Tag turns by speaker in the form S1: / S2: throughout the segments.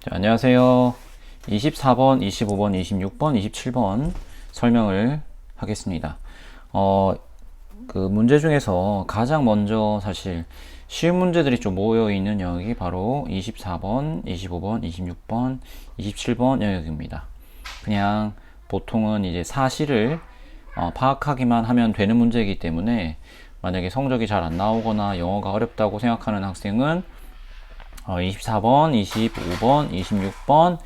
S1: 안녕하세요. 24번, 25번, 26번, 27번 설명을 하겠습니다. 그 문제 중에서 가장 먼저 사실 쉬운 문제들이 좀 모여 있는 영역이 바로 24번, 25번, 26번, 27번 영역입니다. 그냥 보통은 이제 사실을 파악하기만 하면 되는 문제이기 때문에 만약에 성적이 잘 안 나오거나 영어가 어렵다고 생각하는 학생은 24번, 25번, 26번,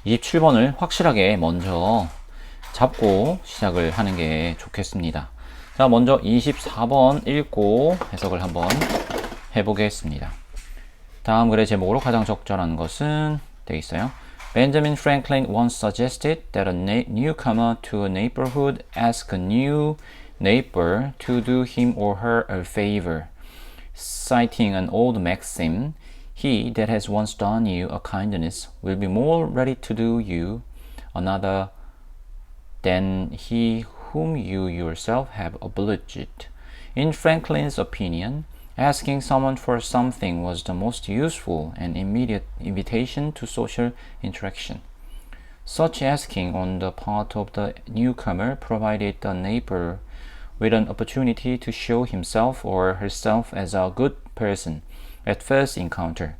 S1: 27번을 확실하게 먼저 잡고 시작을 하는 게 좋겠습니다. 자, 먼저 24번 읽고 해석을 한번 해보겠습니다. 다음 글의 제목으로 가장 적절한 것은 되어 있어요. Benjamin Franklin once suggested that a newcomer to a neighborhood ask a new neighbor to do him or her a favor. Citing an old maxim, he that has once done you a kindness will be more ready to do you another than he whom you yourself have obliged. In Franklin's opinion, asking someone for something was the most useful and immediate invitation to social interaction. Such asking on the part of the newcomer provided the neighbor with an opportunity to show himself or herself as a good person at first encounter.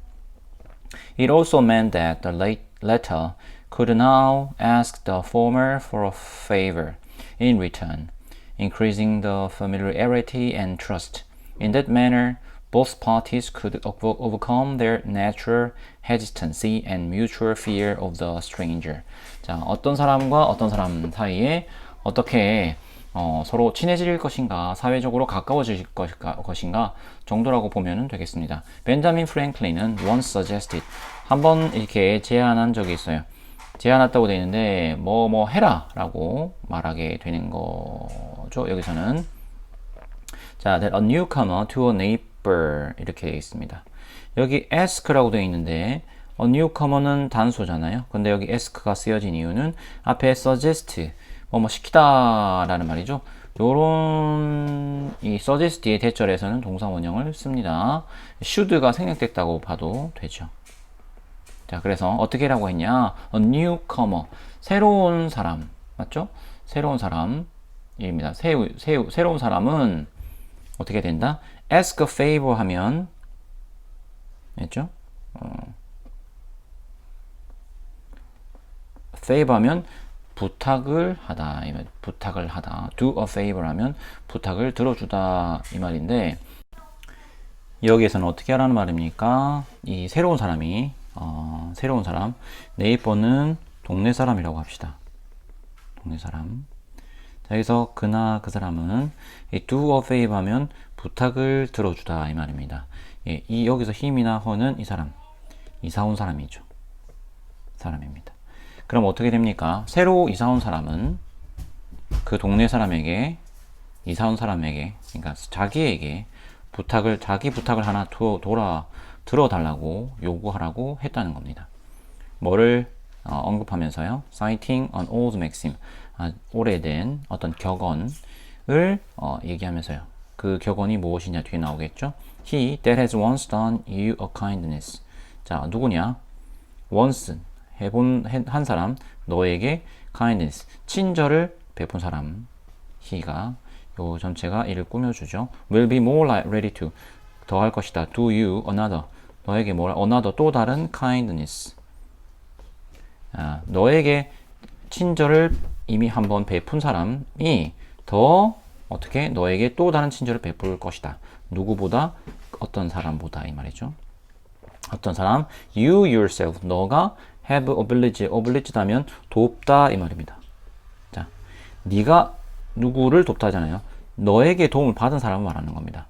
S1: It also meant that the latter could now ask the former for a favor in return, increasing the familiarity and trust. In that manner, both parties could overcome their natural hesitancy and mutual fear of the stranger. 자, 어떤 사람과 어떤 사람 사이에 어떻게 서로 친해질 것인가, 사회적으로 가까워질 것인가 정도라고 보면 되겠습니다. 벤자민 프랭클린은 once suggested, 한번 이렇게 제안한 적이 있어요. 제안했다고 되어 있는데 뭐 해라 라고 말하게 되는 거죠. 여기서는 자, that a newcomer to a neighbor 이렇게 되어 있습니다. 여기 ask라고 되어 있는데 a newcomer는 단수잖아요. 근데 여기 ask가 쓰여진 이유는 앞에 suggest 뭐 시키다 라는 말이죠. 요런 이 suggest의 대절에서는 동사 원형을 씁니다. should가 생략됐다고 봐도 되죠. 자, 그래서 어떻게 라고 했냐? A newcomer, 새로운 사람, 맞죠? 새로운 사람입니다. 새로운 사람은 어떻게 된다? ask a favor 하면, 됐죠? favor 하면 부탁을 하다, 부탁을 하다. do a favor 하면 부탁을 들어주다 이 말인데, 여기에서는 어떻게 하라는 말입니까? 이 새로운 사람이 새로운 사람, 네이버는 동네 사람이라고 합시다. 동네 사람. 자, 여기서 그나 그 사람은 이 do a favor 하면 부탁을 들어주다 이 말입니다. 예, 여기서 힘이나 허는 이 사람, 이사 온 사람이죠. 사람입니다. 그럼 어떻게 됩니까? 새로 이사 온 사람은 그 동네 사람에게, 이사 온 사람에게, 그러니까 자기에게 자기 부탁을 하나 들어달라고 요구하라고 했다는 겁니다. 뭐를 언급하면서요? Citing an old maxim, 오래된 어떤 격언을 얘기하면서요. 그 격언이 무엇이냐 뒤에 나오겠죠? He that has once done you a kindness. 자, 누구냐? once 한 사람, 너에게 kindness, 친절을 베푼 사람. he가 요 전체가 이를 꾸며주죠. will be more ready to, 더 할 것이다. do you another, 너에게 another, 또 다른 kindness. 너에게 친절을 이미 한번 베푼 사람이 더 어떻게 너에게 또 다른 친절을 베풀 것이다. 누구보다, 어떤 사람보다 이 말이죠. 어떤 사람, you yourself, 너가 have obliged 하면 돕다 이 말입니다. 자, 네가 누구를 돕다 하잖아요. 너에게 도움을 받은 사람을 말하는 겁니다.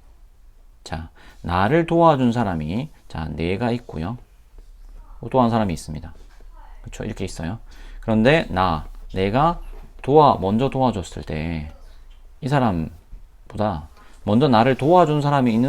S1: 자, 나를 도와준 사람이, 자, 내가 있고요. 또 한 사람이 있습니다. 그렇죠? 이렇게 있어요. 그런데 내가 먼저 도와줬을 때 이 사람보다 먼저 나를 도와준 사람이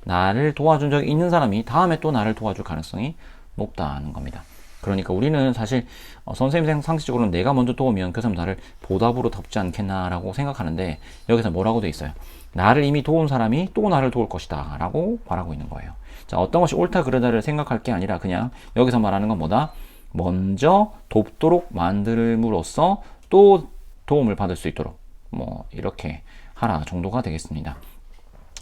S1: 나를 도와준 적이 있는 사람이 다음에 또 나를 도와줄 가능성이 높다는 겁니다. 그러니까 우리는 사실 선생님 상식적으로는 내가 먼저 도우면 그 사람 나를 보답으로 덮지 않겠나라고 생각하는데 여기서 뭐라고 돼 있어요? 나를 이미 도운 사람이 또 나를 도울 것이다 라고 말하고 있는 거예요. 자, 어떤 것이 옳다 그르다를 생각할 게 아니라 그냥 여기서 말하는 건 뭐다? 먼저 돕도록 만들므로써 또 도움을 받을 수 있도록 뭐 이렇게 하라 정도가 되겠습니다.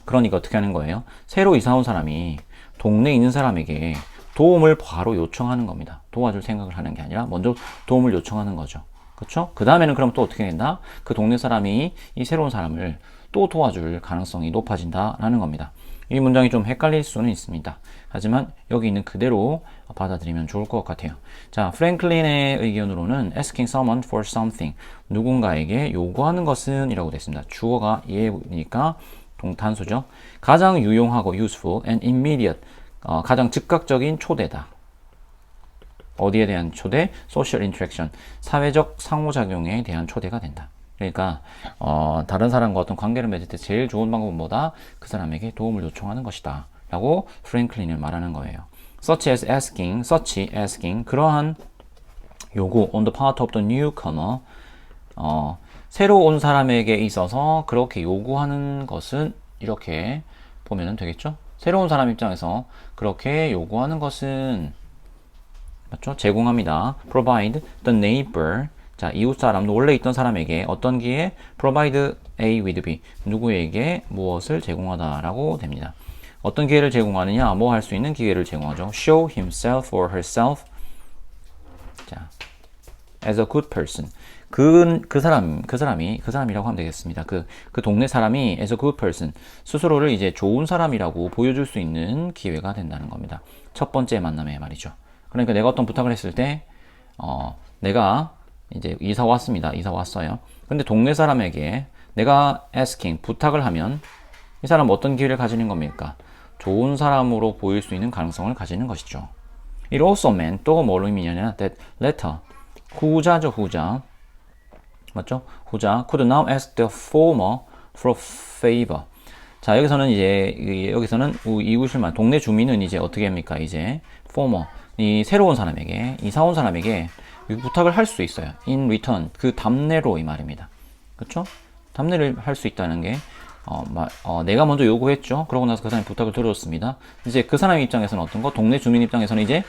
S1: 그러니까 어떻게 하는 거예요? 새로 이사 온 사람이 동네에 있는 사람에게 도움을 바로 요청하는 겁니다. 도와줄 생각을 하는 게 아니라 먼저 도움을 요청하는 거죠. 그렇죠? 그 다음에는 그럼 또 어떻게 된다? 그 동네 사람이 이 새로운 사람을 또 도와줄 가능성이 높아진다라는 겁니다. 이 문장이 좀 헷갈릴 수는 있습니다. 하지만 여기 있는 그대로 받아들이면 좋을 것 같아요. 자, 프랭클린의 의견으로는 asking someone for something, 누군가에게 요구하는 것은 이라고 됐습니다. 주어가 예니까 단수죠. 가장 유용하고 useful and immediate, 가장 즉각적인 초대다. 어디에 대한 초대? social interaction, 사회적 상호작용에 대한 초대가 된다. 그러니까 다른 사람과 어떤 관계를 맺을 때 제일 좋은 방법은 뭐다? 그 사람에게 도움을 요청하는 것이다 라고 프랭클린은 말하는 거예요. such asking, 그러한 요구 on the part of the newcomer, 새로 온 사람에게 있어서 그렇게 요구하는 것은 이렇게 보면 되겠죠? 새로운 사람 입장에서 그렇게 요구하는 것은 맞죠? 제공합니다. provide the neighbor, 자, 이웃 사람, 원래 있던 사람에게 어떤 기회? provide A with B, 누구에게 무엇을 제공하다라고 됩니다. 어떤 기회를 제공하느냐? 뭐 할 수 있는 기회를 제공하죠. show himself or herself, 자, as a good person. 그 사람이라고 하면 되겠습니다. 그 동네 사람이 as a good person, 스스로를 이제 좋은 사람이라고 보여줄 수 있는 기회가 된다는 겁니다. 첫 번째 만남에 말이죠. 그러니까 내가 어떤 부탁을 했을 때, 내가 이제 이사 왔어요. 근데 동네 사람에게 내가 asking, 부탁을 하면 이 사람 어떤 기회를 가지는 겁니까? 좋은 사람으로 보일 수 있는 가능성을 가지는 것이죠. It also meant, 또 뭐로 의미냐면 that latter, 후자죠, 후자. 맞죠? 후자 could now ask the former for favor. 자, 여기서는 이웃을 동네 주민은 이제 어떻게 합니까? 이제 former, 이 새로운 사람에게, 이사 온 사람에게 부탁을 할 수 있어요. in return, 그 답례로 이 말입니다. 그렇죠? 답례를 할 수 있다는 게 내가 먼저 요구했죠. 그러고 나서 그 사람이 부탁을 들어줬습니다. 이제 그 사람 입장에서는 어떤 거? 동네 주민 입장에서는 이제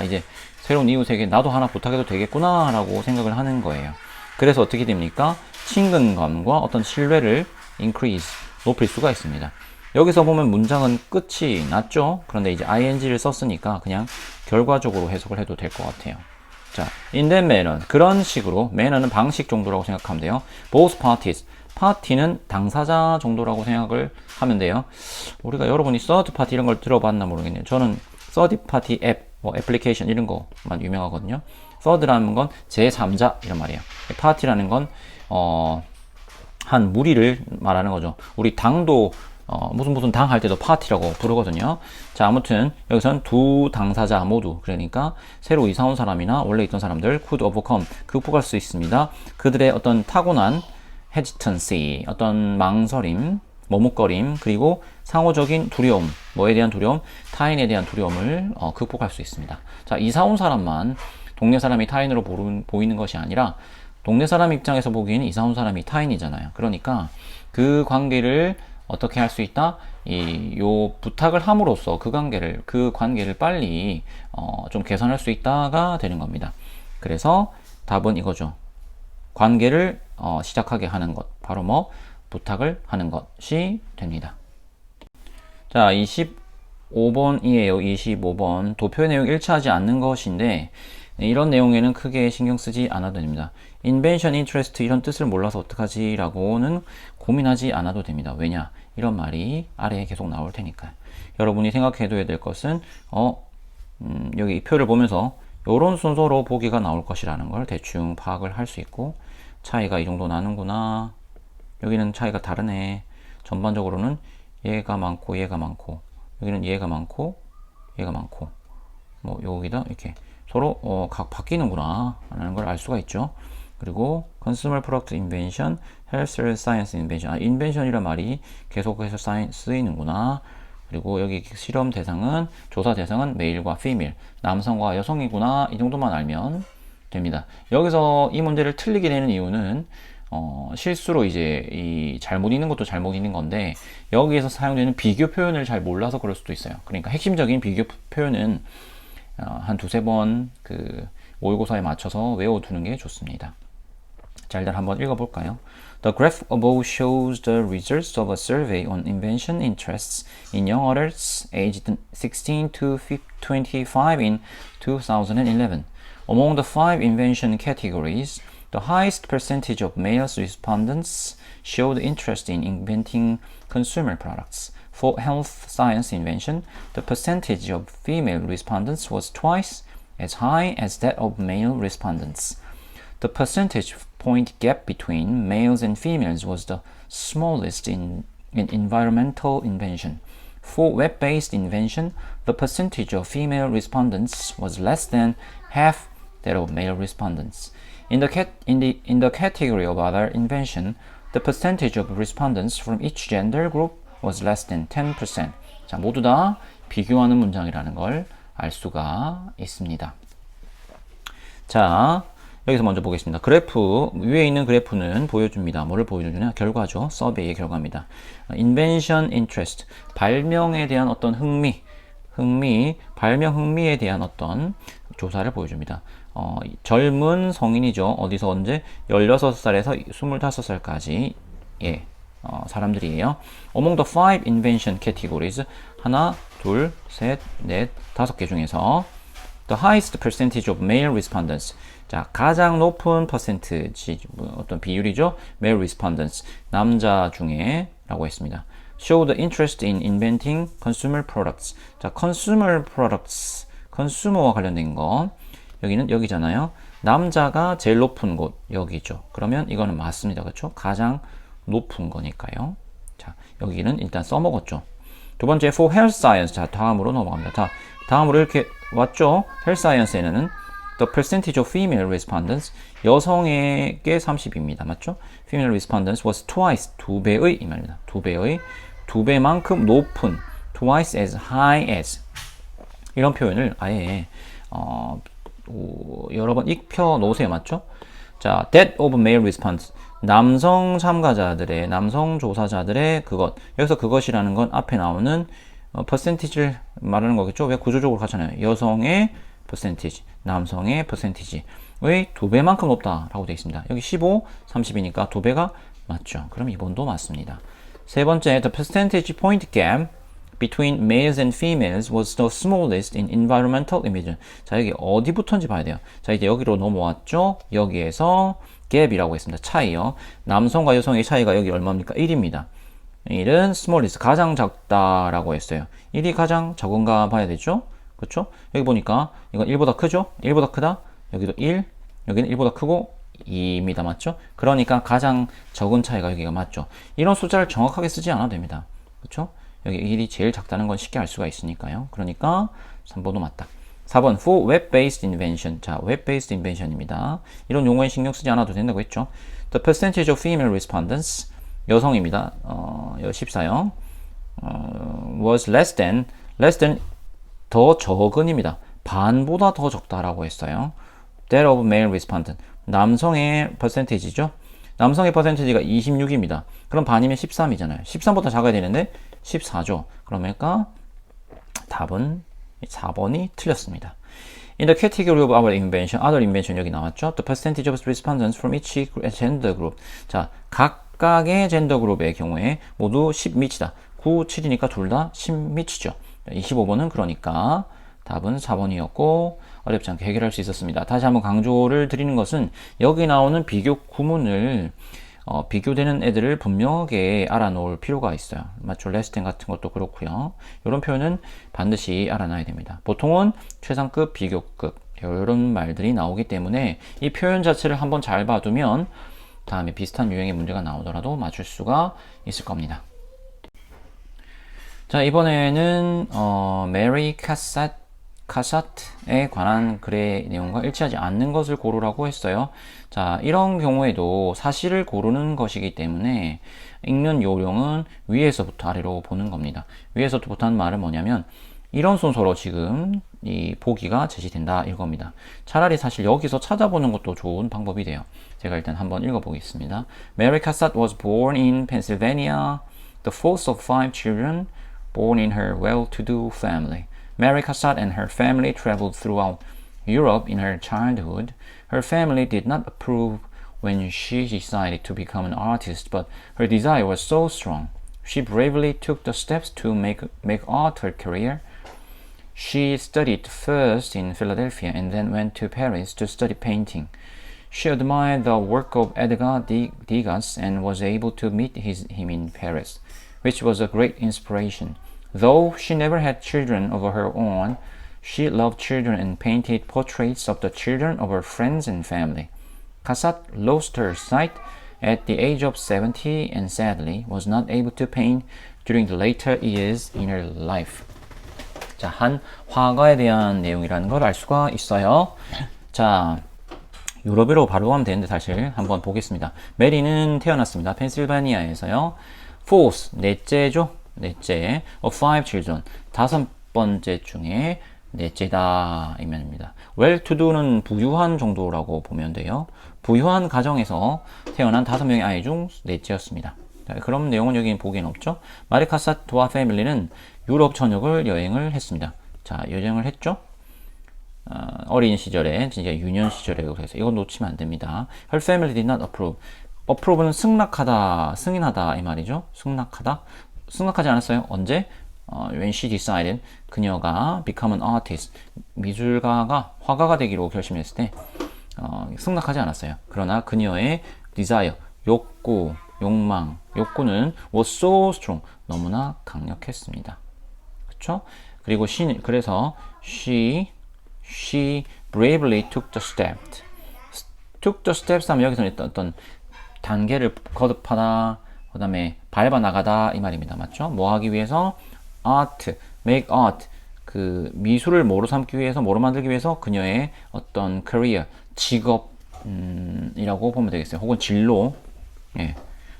S1: 이제 새로운 이웃에게 나도 하나 부탁해도 되겠구나 라고 생각을 하는 거예요. 그래서 어떻게 됩니까? 친근감과 어떤 신뢰를 increase, 높일 수가 있습니다. 여기서 보면 문장은 끝이 났죠? 그런데 이제 ing를 썼으니까 그냥 결과적으로 해석을 해도 될 것 같아요. 자, in that manner, 그런 식으로, manner는 방식 정도라고 생각하면 돼요. both parties, 파티는 당사자 정도라고 생각을 하면 돼요. 우리가 여러분이 third party 이런 걸 들어봤나 모르겠네요. 저는 third party 앱, 뭐 애플리케이션 이런 거만 유명하거든요. third라는 건 제3자 이런 말이에요. party라는 건 한 무리를 말하는 거죠. 우리 당도 무슨 당 할 때도 파티라고 부르거든요. 자, 아무튼 여기서는 두 당사자 모두, 그러니까 새로 이사 온 사람이나 원래 있던 사람들 could overcome, 극복할 수 있습니다. 그들의 어떤 타고난 hesitancy, 어떤 망설임, 머뭇거림, 그리고 상호적인 두려움, 뭐에 대한 두려움? 타인에 대한 두려움을 극복할 수 있습니다. 자, 이사 온 사람만 동네 사람이 타인으로 보이는 것이 아니라 동네 사람 입장에서 보기에는 이사 온 사람이 타인이잖아요. 그러니까 그 관계를 어떻게 할 수 있다? 요 부탁을 함으로써 그 관계를 빨리 좀 개선할 수 있다가 되는 겁니다. 그래서 답은 이거죠. 관계를 시작하게 하는 것, 바로 뭐 부탁을 하는 것이 됩니다. 자, 25번이에요. 25번 도표의 내용 일치하지 않는 것인데 이런 내용에는 크게 신경 쓰지 않아도 됩니다. invention, interest 이런 뜻을 몰라서 어떡하지? 라고는 고민하지 않아도 됩니다. 왜냐? 이런 말이 아래에 계속 나올 테니까요. 여러분이 생각해둬야 될 것은 여기 이 표를 보면서 이런 순서로 보기가 나올 것이라는 걸 대충 파악을 할 수 있고, 차이가 이 정도 나는구나, 여기는 차이가 다르네, 전반적으로는 얘가 많고 얘가 많고 여기는 얘가 많고 얘가 많고 뭐 여기다 이렇게 서로 각 바뀌는구나 라는 걸 알 수가 있죠. 그리고 consumer product invention, health science invention, invention이란 말이 계속해서 쓰이는구나 그리고 여기 실험 대상은, 조사 대상은 메일과 female, 남성과 여성이구나. 이 정도만 알면 됩니다. 여기서 이 문제를 틀리게 되는 이유는 실수로 이제 잘못 읽는 것도 잘못 읽는 건데, 여기에서 사용되는 비교 표현을 잘 몰라서 그럴 수도 있어요. 그러니까 핵심적인 비교 표현은 한 두세 번 모의고사에 맞춰서 외워두는 게 좋습니다. 자, 일단 한번 읽어볼까요? The graph above shows the results of a survey on invention interests in young adults aged 16 to 25 in 2011. Among the 5 invention categories, the highest percentage of male respondents showed interest in inventing consumer products. For health science invention, the percentage of female respondents was twice as high as that of male respondents. The percentage point gap between males and females was the smallest in environmental invention. For web-based invention, the percentage of female respondents was less than half that of male respondents. In the category of other invention, the percentage of respondents from each gender group was less than 10%. 자, 모두 다 비교하는 문장이라는 걸 알 수가 있습니다. 자, 여기서 먼저 보겠습니다. 그래프, 위에 있는 그래프는 보여줍니다. 뭐를 보여주냐? 결과죠. 서베이의 결과입니다. Invention interest, 발명에 대한 어떤 발명 흥미에 대한 어떤 조사를 보여줍니다. 젊은 성인이죠. 어디서 언제? 16살에서 25살까지 사람들이에요. Among the 5 invention categories, 하나, 둘, 셋, 넷, 5개 중에서 the highest percentage of male respondents, 자, 가장 높은 퍼센트지, 어떤 비율이죠. male respondents, 남자 중에 라고 했습니다. show the interest in inventing consumer products. 자, consumer products, consumer와 관련된 거, 여기는 여기잖아요. 남자가 제일 높은 곳 여기죠. 그러면 이거는 맞습니다. 그렇죠? 가장 높은 거니까요. 자, 여기는 일단 써먹었죠. 두 번째, for health science. 자, 다음으로 넘어갑니다. 다음으로 이렇게 왔죠. health science에는 the percentage of female respondents, 여성에게 30입니다. 맞죠? female respondents was twice, 2배의 이 말입니다. 2배만큼 높은, twice as high as, 이런 표현을 아예 여러 번 익혀 놓으세요. 맞죠? 자, that of male respondents, 남성 참가자들의, 남성 조사자들의 그것, 여기서 그것이라는 건 앞에 나오는 percentage를 말하는 거겠죠? 왜 구조적으로 같잖아요. 여성의 percentage, 남성의 percentage의 2배만큼 높다라고 되어 있습니다. 여기 15, 30이니까 2배가 맞죠. 그럼 2번도 맞습니다. 세 번째, the percentage point gap between males and females was the smallest in environmental emission. 자, 여기 어디부터인지 봐야 돼요. 자, 이제 여기로 넘어왔죠? 여기에서 갭이라고 했습니다. 차이요. 남성과 여성의 차이가 여기 얼마입니까? 1입니다. 1은 smallest, 가장 작다라고 했어요. 1이 가장 적은가 봐야 되죠? 그렇죠? 여기 보니까 이건 1보다 크죠? 1보다 크다. 여기도 1, 여기는 1보다 크고 2입니다. 맞죠? 그러니까 가장 적은 차이가 여기가 맞죠? 이런 숫자를 정확하게 쓰지 않아도 됩니다. 그렇죠? 여기 1이 제일 작다는 건 쉽게 알 수가 있으니까요. 그러니까 3번도 맞다. 4번, for web-based invention. 자, web-based invention입니다. 이런 용어에 신경 쓰지 않아도 된다고 했죠. The percentage of female respondents, 여성입니다. 14요. was less than 더 적은입니다. 반보다 더 적다라고 했어요. That of male respondent, 남성의 percentage죠. 남성의 percentage가 26입니다. 그럼 반이면 13이잖아요. 13보다 작아야 되는데 14죠. 그러니까 답은 4번이 틀렸습니다. In the category of our invention, other invention 여기 나왔죠. The percentage of respondents from each gender group. 자, 각각의 젠더 그룹의 경우에 모두 10미치다. 9, 7이니까 둘 다 10미치죠. 25번은 그러니까 답은 4번이었고 어렵지 않게 해결할 수 있었습니다. 다시 한번 강조를 드리는 것은 여기 나오는 비교 구문을 비교되는 애들을 분명하게 알아놓을 필요가 있어요. 맞죠? 레스텐 같은 것도 그렇고요. 이런 표현은 반드시 알아놔야 됩니다. 보통은 최상급, 비교급 이런 말들이 나오기 때문에 이 표현 자체를 한번 잘 봐두면 다음에 비슷한 유형의 문제가 나오더라도 맞출 수가 있을 겁니다. 자, 이번에는 메리 카사트에 관한 글의 내용과 일치하지 않는 것을 고르라고 했어요. 자, 이런 경우에도 사실을 고르는 것이기 때문에 읽는 요령은 위에서부터 아래로 보는 겁니다. 위에서부터 하는 말은 뭐냐면 이런 순서로 지금 이 보기가 제시된다 이겁니다. 차라리 사실 여기서 찾아보는 것도 좋은 방법이 돼요. 제가 일단 한번 읽어보겠습니다. Mary Cassatt was born in Pennsylvania, the fourth of five children born in her well-to-do family. Mary Cassatt and her family traveled throughout Europe in her childhood. Her family did not approve when she decided to become an artist, but her desire was so strong. She bravely took the steps to make art her career. She studied first in Philadelphia and then went to Paris to study painting. She admired the work of Edgar Degas and was able to meet him in Paris, which was a great inspiration. Though she never had children of her own, she loved children and painted portraits of the children of her friends and family. Cassatt lost her sight at the age of 70 and sadly was not able to paint during the later years in her life. 자, 한 화가에 대한 내용이라는 걸 알 수가 있어요. 자, 유럽으로 바로 가면 되는데 사실 한번 보겠습니다. 메리는 태어났습니다. 펜실바니아에서요. Fourth, 넷째죠. 넷째. Of five children. 다섯 번째 중에 넷째다 이 면입니다. well-to-do는 부유한 정도라고 보면 돼요. 부유한 가정에서 태어난 5명의 아이 중 넷째였습니다. 자, 그럼 내용은 여기 보기엔 없죠. 마리 카사트와 패밀리는 유럽 전역을 여행을 했습니다. 자, 여행을 했죠. 어린 시절에, 진짜 유년 시절에 그래서 이건 놓치면 안 됩니다. Her family did not approve. approve는 승낙하다, 승인하다 이 말이죠. 승낙하다. 승낙하지 않았어요. 언제? When she decided 그녀가 become an artist 미술가가 화가가 되기로 결심했을 때 승낙하지 않았어요. 그러나 그녀의 desire 욕구 욕망 욕구는 was so strong 너무나 강력했습니다. 그렇죠? 그리고 그래서 she bravely took the steps. took the steps 하면 여기서는 어떤 단계를 거듭하다 그 다음에 밟아 나가다 이 말입니다. 맞죠? 뭐 하기 위해서? art, make art 그 미술을 뭐로 삼기 위해서 뭐로 만들기 위해서 그녀의 어떤 career, 직업이라고 보면 되겠어요. 혹은 진로 예,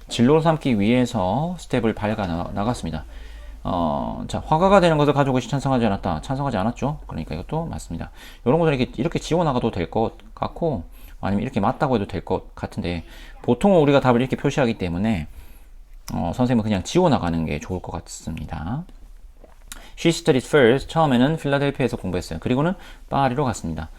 S1: 진로로 삼기 위해서 스텝을 밟아 나갔습니다. 자, 화가가 되는 것을 가지고 찬성하지 않았다. 찬성하지 않았죠. 그러니까 이것도 맞습니다. 이런 것을 이렇게 지워나가도 될 것 같고 아니면 이렇게 맞다고 해도 될 것 같은데 보통은 우리가 답을 이렇게 표시하기 때문에 선생님은 그냥 지워나가는 게 좋을 것 같습니다. She studied first. 처음에는 필라델피아에서 공부했어요. 그리고는 파리로 갔습니다.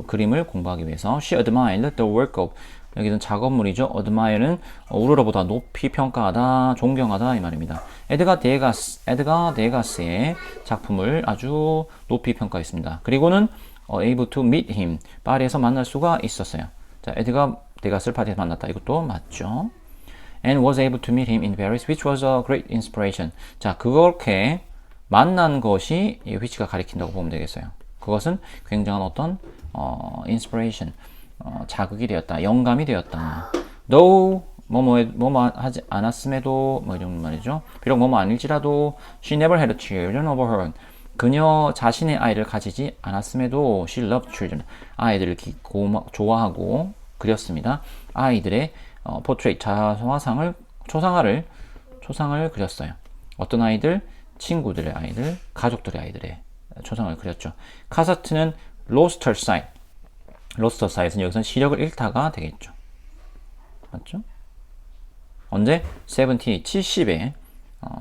S1: 그림을 공부하기 위해서. She admired the work of. 여기는 작업물이죠. admire는 우러러보다 높이 평가하다, 존경하다 이 말입니다. 에드가 데가스의 작품을 아주 높이 평가했습니다. 그리고는 able to meet him. 파리에서 만날 수가 있었어요. 자, 에드가 데가스를 파리에서 만났다. 이것도 맞죠. And was able to meet him in Paris, which was a great inspiration. 자, 그렇게 만난 것이 이 which가 가리킨다고 보면 되겠어요. 그것은 굉장한 어떤 inspiration, 자극이 되었다, 영감이 되었다. Though 뭐뭐 하지 않았음에도 뭐 이런 말이죠. 비록 뭐뭐 아닐지라도 she never had children of her own. 그녀 자신의 아이를 가지지 않았음에도 she loved children. 아이들을 좋아하고 그렸습니다. 아이들의 portrait 초상화를 그렸어요. 어떤 아이들? 친구들의 아이들, 가족들의 아이들의 초상을 그렸죠. 카사트는 lost her sight. lost her sight은 여기서는 시력을 잃다가 되겠죠. 맞죠? 언제? 70에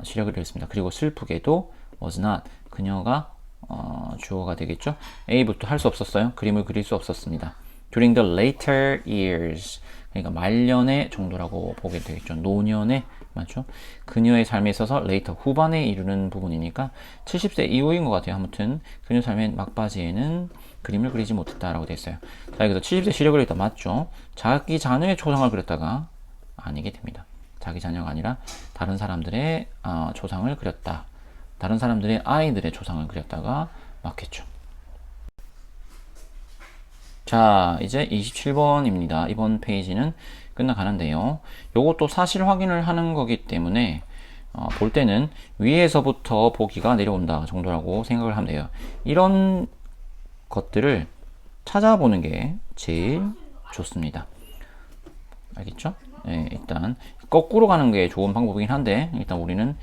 S1: 시력을 잃습니다. 그리고 슬프게도 was not 그녀가 주어가 되겠죠. Able도 할 수 없었어요. 그림을 그릴 수 없었습니다. During the later years 그러니까 말년의 정도라고 보게 되겠죠. 노년의 맞죠? 그녀의 삶에 있어서 later 후반에 이르는 부분이니까 70세 이후인 것 같아요. 아무튼 그녀 삶의 막바지에는 그림을 그리지 못했다라고 되어 있어요. 자, 여기서 70세 시력을 잃다 맞죠? 자기 자녀의 초상을 그렸다가 아니게 됩니다. 자기 자녀가 아니라 다른 사람들의 초상을 그렸다. 다른 사람들의 아이들의 초상을 그렸다가 맞겠죠. 자, 이제 27번입니다. 이번 페이지는 끝나가는데요. 요것도 사실 확인을 하는 거기 때문에 볼 때는 위에서부터 보기가 내려온다 정도라고 생각을 하면 돼요. 이런 것들을 찾아보는 게 제일 좋습니다. 알겠죠? 네, 일단 거꾸로 가는 게 좋은 방법이긴 한데 일단 우리는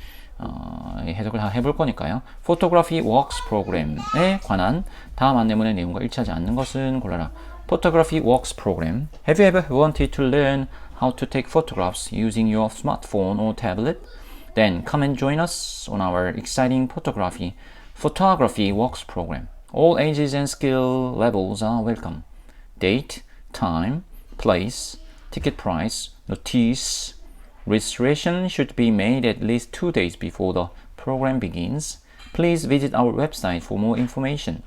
S1: 해석을 다 해볼 거니까요. Photography Works 프로그램에 관한 다음 안내문의 내용과 일치하지 않는 것은 골라라. Photography Works program. Have you ever wanted to learn how to take photographs using your smartphone or tablet? Then come and join us on our exciting Photography Works program. All ages and skill levels are welcome. Date, time, place, ticket price, notice. Registration should be made at least 2 days before the program begins. Please visit our website for more information.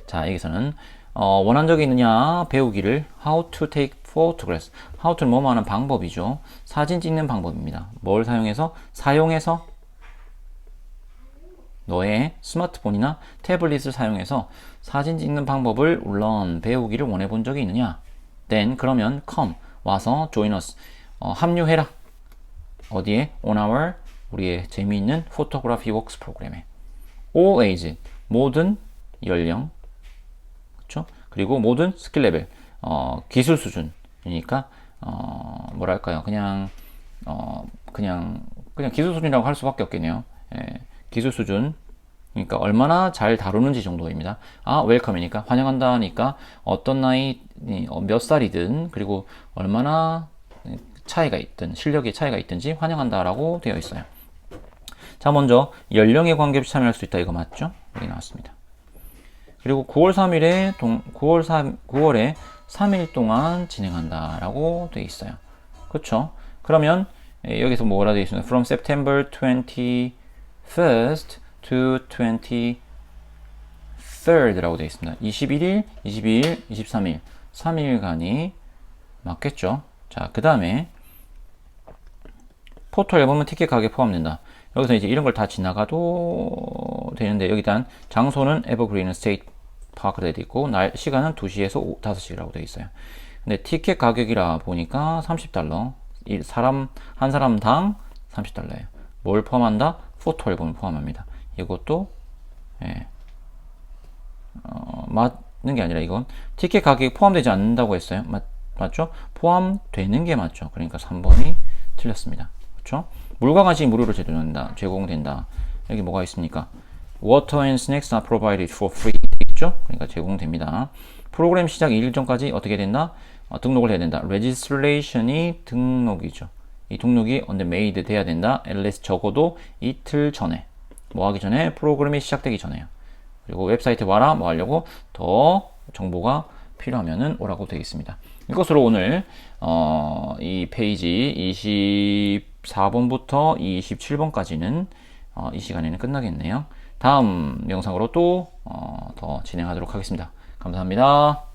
S1: 자, 여기서는 원한 적이 있느냐 배우기를 how to take photographs. how to는 뭐뭐 하는 방법이죠. 사진 찍는 방법입니다. 뭘 사용해서 너의 스마트폰이나 태블릿을 사용해서 사진 찍는 방법을 물론 배우기를 원해 본 적이 있느냐. Then 그러면 come 와서 join us 합류해라. 어디에? On our 우리의 재미있는 Photography Works 프로그램에. All age 모든 연령 그렇죠? 그리고 모든 스킬 레벨 기술 수준이니까 뭐랄까요? 그냥 기술 수준이라고 할 수밖에 없겠네요. 예, 기술 수준. 그러니까 얼마나 잘 다루는지 정도입니다. 웰컴이니까 환영한다니까 어떤 나이 몇 살이든 그리고 얼마나 차이가 있든 실력의 차이가 있든지 환영한다라고 되어 있어요. 자, 먼저 연령에 관계없이 참여할 수 있다 이거 맞죠? 여기 나왔습니다. 그리고 9월 9월에 3일 동안 진행한다라고 되어 있어요. 그렇죠? 그러면 여기서 뭐라 되어 있습니까? From September 21st to 23rd라고 되어 있습니다. 21일, 22일, 23일 3일간이 맞겠죠? 자, 그 다음에 포토 앨범은 티켓 가격에 포함된다. 여기서 이제 이런 걸 다 지나가도 되는데 여기 일단 장소는 에버그린 스테이트 파크로 되어 있고 시간은 2시에서 5시라고 되어 있어요. 근데 티켓 가격이라 보니까 $30. 한 사람당 $30예요. 뭘 포함한다? 포토 앨범을 포함합니다. 이것도 맞는 게 아니라 이건 티켓 가격이 포함되지 않는다고 했어요. 맞죠? 포함되는 게 맞죠. 그러니까 3번이 틀렸습니다. 그렇죠? 물과 간식이 무료로 제공된다. 여기 뭐가 있습니까? Water and snacks are provided for free. 있죠? 그러니까 제공됩니다. 프로그램 시작 2일 전까지 어떻게 된다? 등록을 해야 된다. registration이 등록이죠. 이 등록이 on the made 돼야 된다. at least 적어도 이틀 전에. 뭐 하기 전에? 프로그램이 시작되기 전에요. 그리고 웹사이트에 와라. 뭐 하려고? 더 정보가 필요하면은 오라고 되어 있습니다. 이것으로 오늘 이 페이지 24번부터 27번까지는 이 시간에는 끝나겠네요. 다음 영상으로 또 더 진행하도록 하겠습니다. 감사합니다.